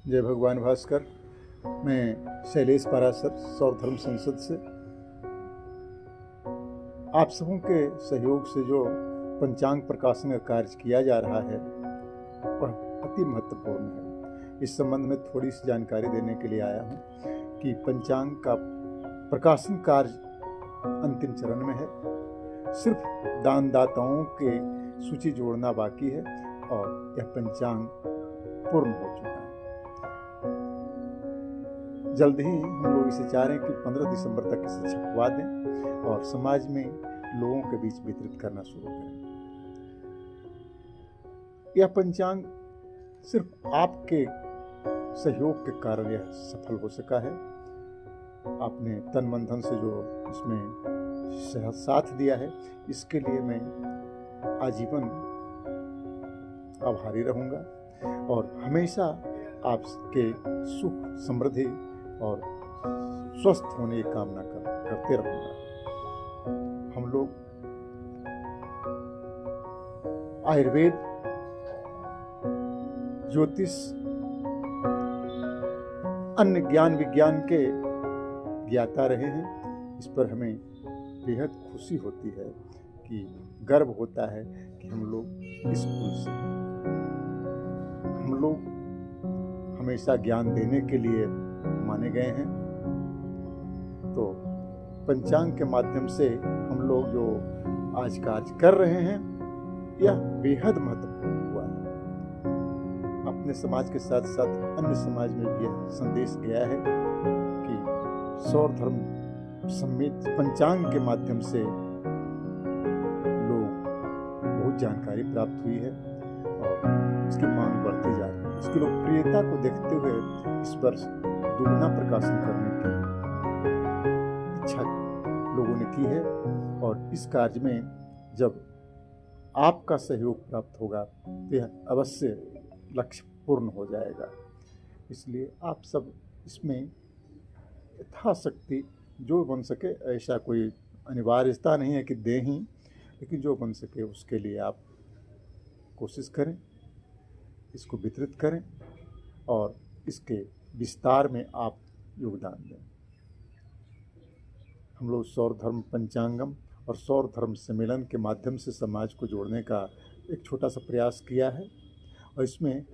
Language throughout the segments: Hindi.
जय भगवान भास्कर। मैं शैलेश पाराशर सौर धर्म संसद से आप सबों के सहयोग से जो पंचांग प्रकाशन का कार्य किया जा रहा है वह अति महत्वपूर्ण है। इस संबंध में थोड़ी सी जानकारी देने के लिए आया हूँ कि पंचांग का प्रकाशन कार्य अंतिम चरण में है। सिर्फ दानदाताओं के सूची जोड़ना बाकी है और यह पंचांग पूर्ण हो चुका है। जल्द ही हम लोग इसे चाह रहे हैं कि 15 दिसंबर तक इसे छपवा दें और समाज में लोगों के बीच वितरित करना शुरू करें। यह पंचांग सिर्फ आपके सहयोग के कारण यह सफल हो सका है। आपने तन मन धन से जो इसमें साथ दिया है, इसके लिए मैं आजीवन आभारी रहूंगा और हमेशा आपके सुख, समृद्धि और स्वस्थ होने की कामना करते रहूंगा। हम लोग आयुर्वेद, ज्योतिष, अन्य ज्ञान विज्ञान के ज्ञाता रहे हैं। इस पर हमें बेहद खुशी होती है कि गर्व होता है कि हम लोग इस कुल से, हम लोग हमेशा ज्ञान देने के लिए माने गए हैं। तो पंचांग के माध्यम से हम लोग जो आज कार्य कर रहे हैं यह बेहद महत्वपूर्ण हुआ है। अपने समाज के साथ साथ अन्य समाज में भी यह संदेश गया है कि सौर धर्म सम्मिलित पंचांग के माध्यम से लोग बहुत जानकारी प्राप्त हुई है और इसकी मांग बढ़ती जा रही है। इसकी लोकप्रियता को देखते हुए इस पर दुगना प्रकाशन करने की इच्छा लोगों ने की है और इस कार्य में जब आपका सहयोग प्राप्त होगा तो यह अवश्य लक्ष्य पूर्ण हो जाएगा। इसलिए आप सब इसमें यथाशक्ति जो बन सके, ऐसा कोई अनिवार्यता नहीं है कि दें ही, लेकिन जो बन सके उसके लिए आप कोशिश करें, इसको वितरित करें और इसके विस्तार में आप योगदान दें। हम लोग सौर धर्म पंचांगम और सौर धर्म सम्मेलन के माध्यम से समाज को जोड़ने का एक छोटा सा प्रयास किया है और इसमें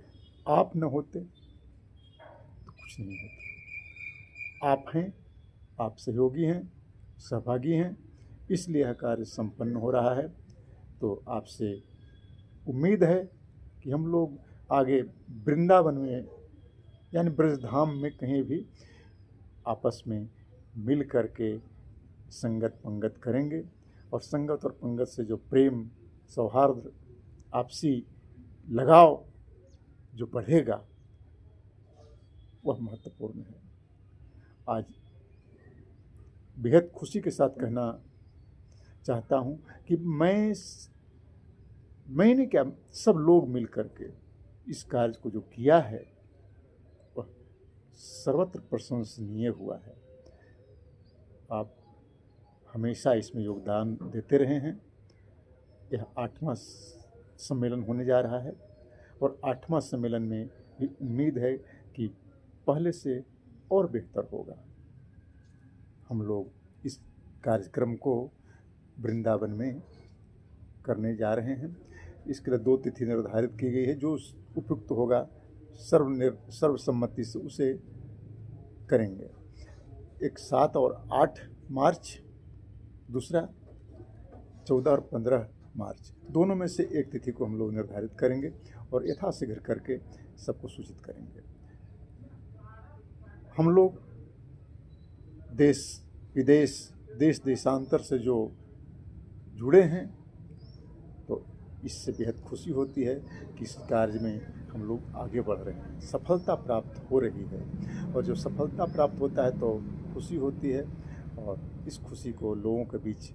आप न होते तो कुछ नहीं होता। आप हैं, आप सहयोगी हैं, सहभागी हैं, इसलिए यह कार्य संपन्न हो रहा है। तो आपसे उम्मीद है कि हम लोग आगे वृंदावन में यानी ब्रजधाम में कहीं भी आपस में मिल करके संगत पंगत करेंगे और संगत और पंगत से जो प्रेम, सौहार्द, आपसी लगाव जो बढ़ेगा वह महत्वपूर्ण है। आज बेहद खुशी के साथ कहना चाहता हूँ कि मैंने क्या, सब लोग मिल करके इस कार्य को जो किया है वह सर्वत्र प्रशंसनीय हुआ है। आप हमेशा इसमें योगदान देते रहे हैं। यह 8वां सम्मेलन होने जा रहा है और 8वां सम्मेलन में भी उम्मीद है कि पहले से और बेहतर होगा। हम लोग इस कार्यक्रम को वृंदावन में करने जा रहे हैं। इसके लिए 2 तिथि निर्धारित की गई है। जो उपयुक्त होगा सर्वसम्मति से उसे करेंगे। एक 7 और 8 मार्च, दूसरा 14 और 15 मार्च, दोनों में से एक तिथि को हम लोग निर्धारित करेंगे और यथाशीघ्र करके सबको सूचित करेंगे। हम लोग देश विदेश, देश देशांतर से जो जुड़े हैं तो इससे बेहद खुशी होती है कि इस कार्य में हम लोग आगे बढ़ रहे हैं, सफलता प्राप्त हो रही है। और जब सफलता प्राप्त होता है तो खुशी होती है और इस खुशी को लोगों के बीच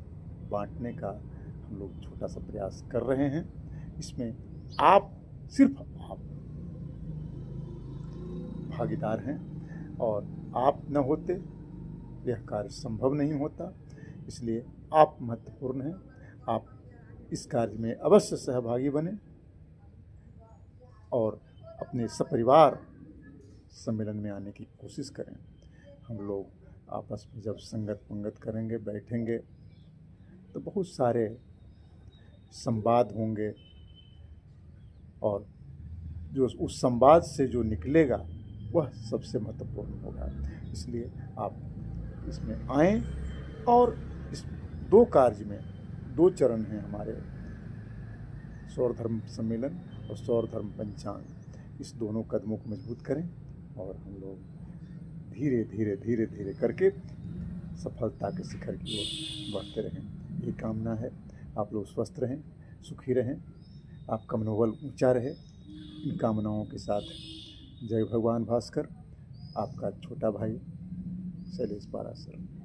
बांटने का हम लोग छोटा सा प्रयास कर रहे हैं। इसमें आप, सिर्फ आप भागीदार हैं और आप न होते यह कार्य संभव नहीं होता। इसलिए आप महत्वपूर्ण हैं। आप इस कार्य में अवश्य सहभागी बने और अपने सपरिवार सम्मेलन में आने की कोशिश करें। हम लोग आपस में जब संगत पंगत करेंगे, बैठेंगे, तो बहुत सारे संवाद होंगे और जो उस संवाद से जो निकलेगा वह सबसे महत्वपूर्ण होगा। इसलिए आप इसमें आएँ और इस 2 कार्य में 2 चरण हैं हमारे, सौर धर्म सम्मेलन और सौर धर्म पंचांग। इस दोनों कदमों को मजबूत करें और हम लोग धीरे धीरे धीरे धीरे करके सफलता के शिखर की ओर बढ़ते रहें। ये कामना है। आप लोग स्वस्थ रहें, सुखी रहें, आपका मनोबल ऊंचा रहे। इन कामनाओं के साथ जय भगवान भास्कर, आपका छोटा भाई शैलेश पाराशर।